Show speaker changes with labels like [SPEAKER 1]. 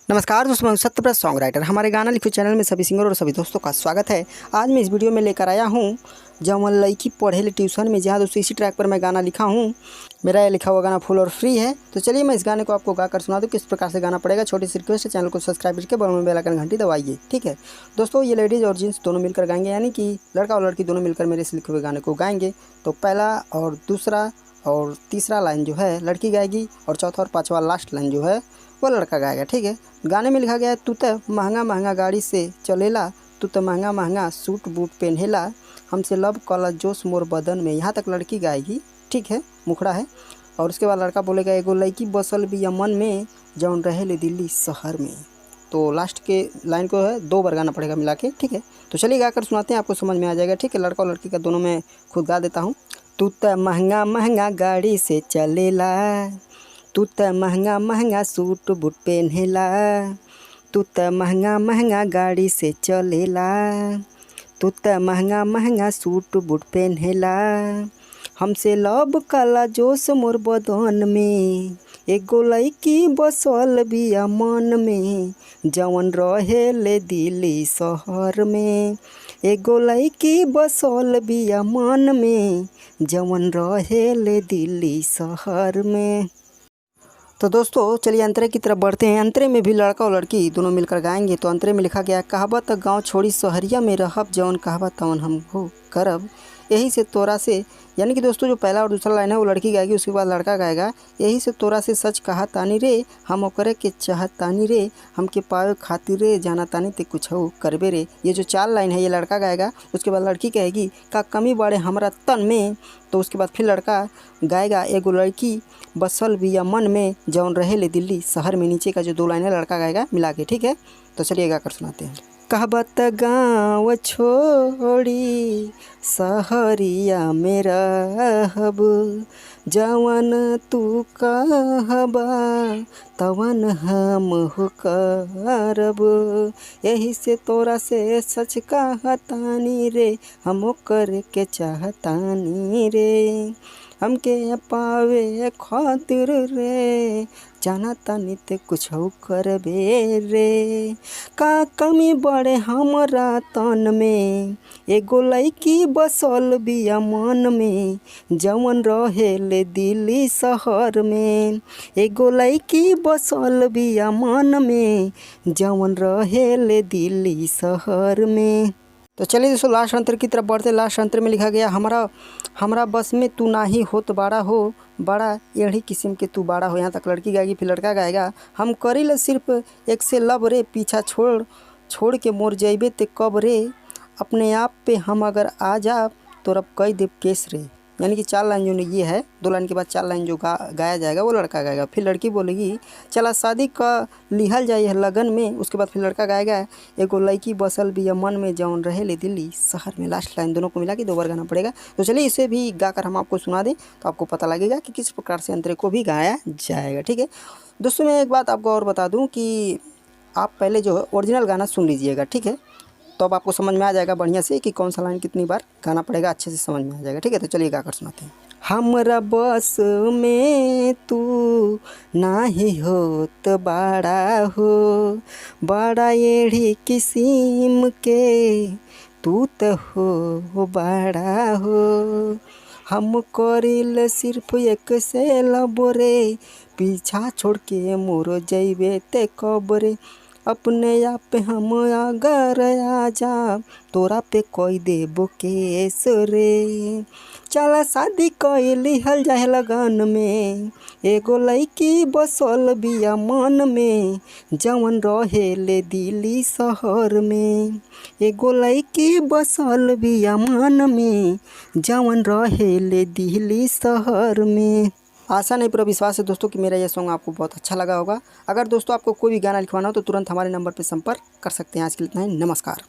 [SPEAKER 1] नमस्कार दोस्तों, मैं सत्यव्रत सॉन्ग राइटर। हमारे गाना लिखो चैनल में सभी सिंगर और सभी दोस्तों का स्वागत है। आज मैं इस वीडियो में लेकर आया हूँ जवन लड़की पढ़े ले ट्यूशन में। जहाँ दोस्तों इसी ट्रैक पर मैं गाना लिखा हूँ। मेरा ये लिखा हुआ गाना फुल और फ्री है। तो चलिए मैं इस गाने को आपको गाकर सुना दूँ किस प्रकार से गाना पड़ेगा। छोटी सी रिक्वेस्ट है, चैनल को सब्सक्राइब करके बगल में बेल आइकन घंटी दबाइए। ठीक है दोस्तों, ये लेडीज़ और जेंट्स दोनों मिलकर गाएंगे, यानी कि लड़का और लड़की दोनों मिलकर मेरे इस लिखे हुए गाने को गाएंगे। तो पहला और दूसरा और तीसरा लाइन जो है लड़की गाएगी, और चौथा और पाँचवा लास्ट लाइन जो है वो लड़का गाएगा। ठीक है, गाने में लिखा गया है, तू तो महंगा महंगा गाड़ी से चलेला, तू तो महंगा महंगा सूट बूट पहनेला, हमसे लब कला जोश मोर बदन में। यहाँ तक लड़की गाएगी। ठीक है, मुखड़ा है। और उसके बाद लड़का बोलेगा, एगो लड़की बसल बिया मन में, जौन रहे ले दिल्ली शहर में। तो लास्ट के लाइन को है 2 बार गाना पड़ेगा मिला के। ठीक है, तो चलिए गाकर सुनाते हैं, आपको समझ में आ जाएगा। ठीक है, लड़का और लड़की का दोनों में खुद गा देता हूँ। तू तो महंगा महंगा गाड़ी से चलेला, तू तो महंगा महंगा सूट बूट पहनेला, तू तो महंगा महंगा गाड़ी से चलेला, तू तो महंगा महंगा सूट बूट पहनेला, हमसे लब काला जोश मोर बदन में, एगो लड़की बसल बिया मन में, जवन रहे ले दिल्ली शहर में, एगो लड़की बसल बिया मन में, जवन रहे ले दिल्ली शहर में। तो दोस्तों चलिए अंतरे की तरफ बढ़ते हैं। अंतरे में भी लड़का और लड़की दोनों मिलकर गाएंगे। तो अंतरे में लिखा गया, कहावत गांव छोड़ी शहरिया में रहब, जवन कहावत तवन हम हो करब, यही से तोरा से। यानी कि दोस्तों जो पहला और दूसरा लाइन है वो लड़की गाएगी, उसके बाद लड़का गाएगा। यही से तोरा से सच कहा तानी रे, हम ओकरे के चाहत तानी रे, हमके पावे खातिर रे, जाना तानी ते कुछ हो करबे रे। ये जो 4 लाइन है ये लड़का गाएगा। उसके बाद लड़की कहेगी, का कमी बाड़े हमरा तन में। तो उसके बाद फिर लड़का गाएगा, एगो लड़की बसल बिया मन में, जौन रहे ले दिल्ली शहर में। नीचे का जो 2 लाइन है लड़का गाएगा मिला के। ठीक है, तो चलिए गाकर सुनाते हैं। कहबत गाँव छोड़ी सहरिया में रहब, जवन तू कहबा तवन हम हो करब, यही से तोरा से सच कहतानी रे, हम ओकर के चाहतानी रे, हमके पावे खातिर रे, जाना तानी ते कुछ हो करबे रे। का कमी बड़े हमरा तन में, एगो लड़की बसल बिया मन में, जवन रहे ले दिल्ली शहर में, एगो लड़की बसल बिया मन में, जवन रहे ले दिल्ली शहर में। तो चलिए दोस्तों लास्ट अंतर की तरफ बढ़ते। लास्ट अंतर में लिखा गया, हमरा बस में तू नाही होत बाड़ा हो, बड़ा एढ़ी किस्म के तू बाड़ा हो। यहाँ तक लड़की गाएगी, फिर लड़का गाएगा, हम करिल सिर्फ एक से लब रे, पीछा छोड़ के मोर जइबे ते कब रे, अपने आप पे हम अगर आ जा तो रब कई देव केस रे। यानी कि 4 लाइन जो ये है, 2 लाइन के बाद 4 लाइन जो गाया जाएगा वो लड़का गाएगा। फिर लड़की बोलेगी, चला शादी का लिहल जाए लगन में। उसके बाद फिर लड़का गाएगा, एगो लड़की बसल बिया मन में, जौन रहे ले दिल्ली शहर में। लास्ट लाइन दोनों को मिला के 2 बार गाना पड़ेगा। तो चलिए इसे भी गाकर हम आपको सुना दें, तो आपको पता लगेगा कि किस प्रकार से अंतरे को भी गाया जाएगा। ठीक है दोस्तों, मैं एक बात आपको और बता दूँ कि आप पहले जो है ओरिजिनल गाना सुन लीजिएगा। ठीक है, तो अब आपको समझ में आ जाएगा बढ़िया से कि कौन सा लाइन कितनी बार गाना पड़ेगा, अच्छे से समझ में आ जाएगा। ठीक है, तो चलिए गाकर सुनाते हैं। हमरा बस में तू नाही होत बाड़ा हो, बड़ा एढ़ी किस्म के तू तो हो बाड़ा हो, हम करिल सिर्फ एक से लबरे, पीछा छोड़ के मोर जइबे ते कबरे, अपने आप पे हम अगर आ जा, तोरा पे कोई देबो केस रे, चला शादी कई लिहल जाए लगन में, एगो लड़की बसल बिया मन में, जवन रहे ले दिल्ली शहर में, एगो लड़की बसल बिया मन में, जवन रहे ले दिल्ली शहर में। आशा नहीं पूरा विश्वास है दोस्तों कि मेरा यह सॉन्ग आपको बहुत अच्छा लगा होगा। अगर दोस्तों आपको कोई भी गाना लिखवाना हो तो तुरंत हमारे नंबर पर संपर्क कर सकते हैं। आज के लिए इतना ही, नमस्कार।